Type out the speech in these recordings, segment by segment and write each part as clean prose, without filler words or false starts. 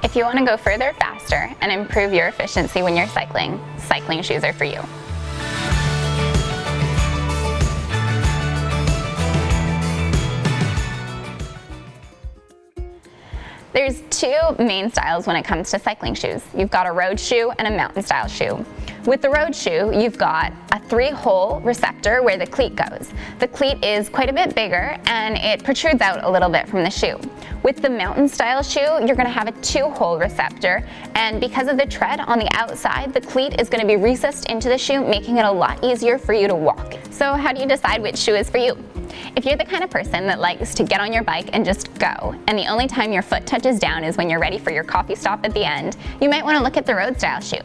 If you want to go further faster and improve your efficiency when you're cycling, cycling shoes are for you. There's two main styles when it comes to cycling shoes. You've got a road shoe and a mountain style shoe. With the road shoe, you've got a 3-hole receptor where the cleat goes. The cleat is quite a bit bigger and it protrudes out a little bit from the shoe. With the mountain style shoe, you're going to have a 2-hole receptor, and because of the tread on the outside, the cleat is going to be recessed into the shoe, making it a lot easier for you to walk. So how do you decide which shoe is for you? If you're the kind of person that likes to get on your bike and just go, and the only time your foot touches down is when you're ready for your coffee stop at the end, you might want to look at the road style shoe.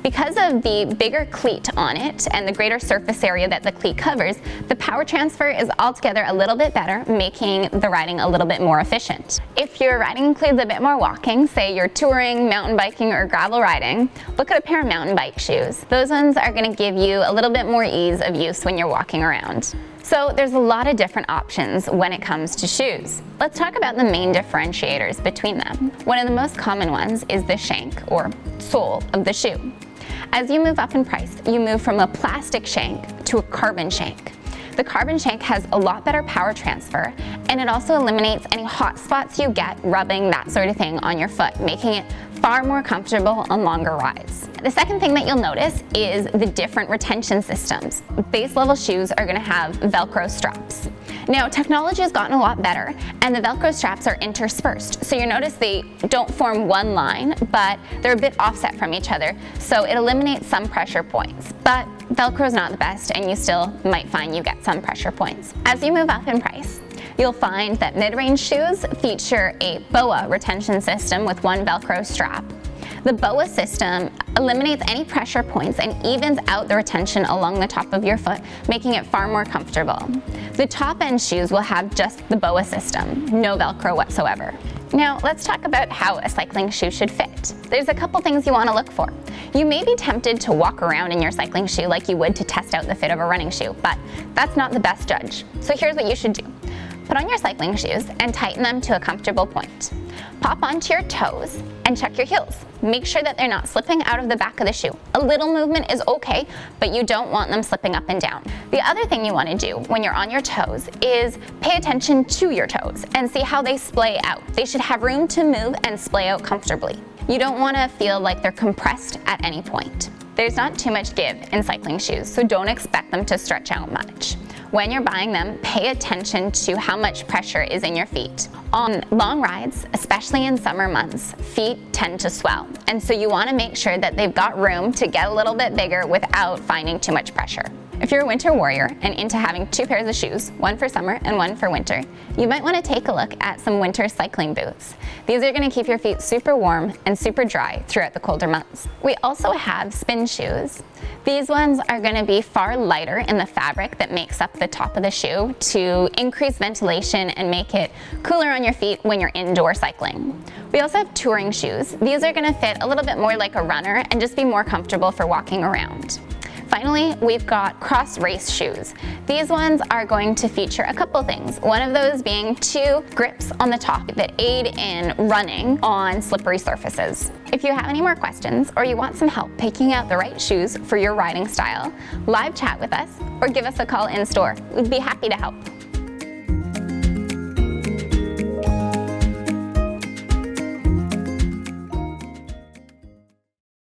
Because of the bigger cleat on it and the greater surface area that the cleat covers, the power transfer is altogether a little bit better, making the riding a little bit more efficient. If your riding includes a bit more walking, say you're touring, mountain biking, or gravel riding, look at a pair of mountain bike shoes. Those ones are going to give you a little bit more ease of use when you're walking around. So there's a lot of different options when it comes to shoes. Let's talk about the main differentiators between them. One of the most common ones is the shank or sole of the shoe. As you move up in price, you move from a plastic shank to a carbon shank. The carbon shank has a lot better power transfer, and it also eliminates any hot spots you get rubbing, that sort of thing, on your foot, making it far more comfortable on longer rides. The second thing that you'll notice is the different retention systems. Base level shoes are going to have Velcro straps. Now, technology has gotten a lot better, and the Velcro straps are interspersed. So you notice they don't form one line, but they're a bit offset from each other. So it eliminates some pressure points. But Velcro is not the best, and you still might find you get some pressure points. As you move up in price, you'll find that mid-range shoes feature a BOA retention system with one Velcro strap. The BOA system eliminates any pressure points and evens out the retention along the top of your foot, making it far more comfortable. The top-end shoes will have just the BOA system, no Velcro whatsoever. Now, let's talk about how a cycling shoe should fit. There's a couple things you want to look for. You may be tempted to walk around in your cycling shoe like you would to test out the fit of a running shoe, but that's not the best judge. So here's what you should do. Put on your cycling shoes and tighten them to a comfortable point. Pop onto your toes and check your heels. Make sure that they're not slipping out of the back of the shoe. A little movement is okay, but you don't want them slipping up and down. The other thing you want to do when you're on your toes is pay attention to your toes and see how they splay out. They should have room to move and splay out comfortably. You don't want to feel like they're compressed at any point. There's not too much give in cycling shoes, so don't expect them to stretch out much. When you're buying them, pay attention to how much pressure is in your feet. On long rides, especially in summer months, feet tend to swell, and so you want to make sure that they've got room to get a little bit bigger without finding too much pressure. If you're a winter warrior and into having 2 pairs of shoes, one for summer and one for winter, you might want to take a look at some winter cycling boots. These are going to keep your feet super warm and super dry throughout the colder months. We also have spin shoes. These ones are going to be far lighter in the fabric that makes up the top of the shoe to increase ventilation and make it cooler on your feet when you're indoor cycling. We also have touring shoes. These are going to fit a little bit more like a runner and just be more comfortable for walking around. Finally, we've got cross race shoes. These ones are going to feature a couple things. One of those being 2 grips on the top that aid in running on slippery surfaces. If you have any more questions or you want some help picking out the right shoes for your riding style, live chat with us or give us a call in store. We'd be happy to help.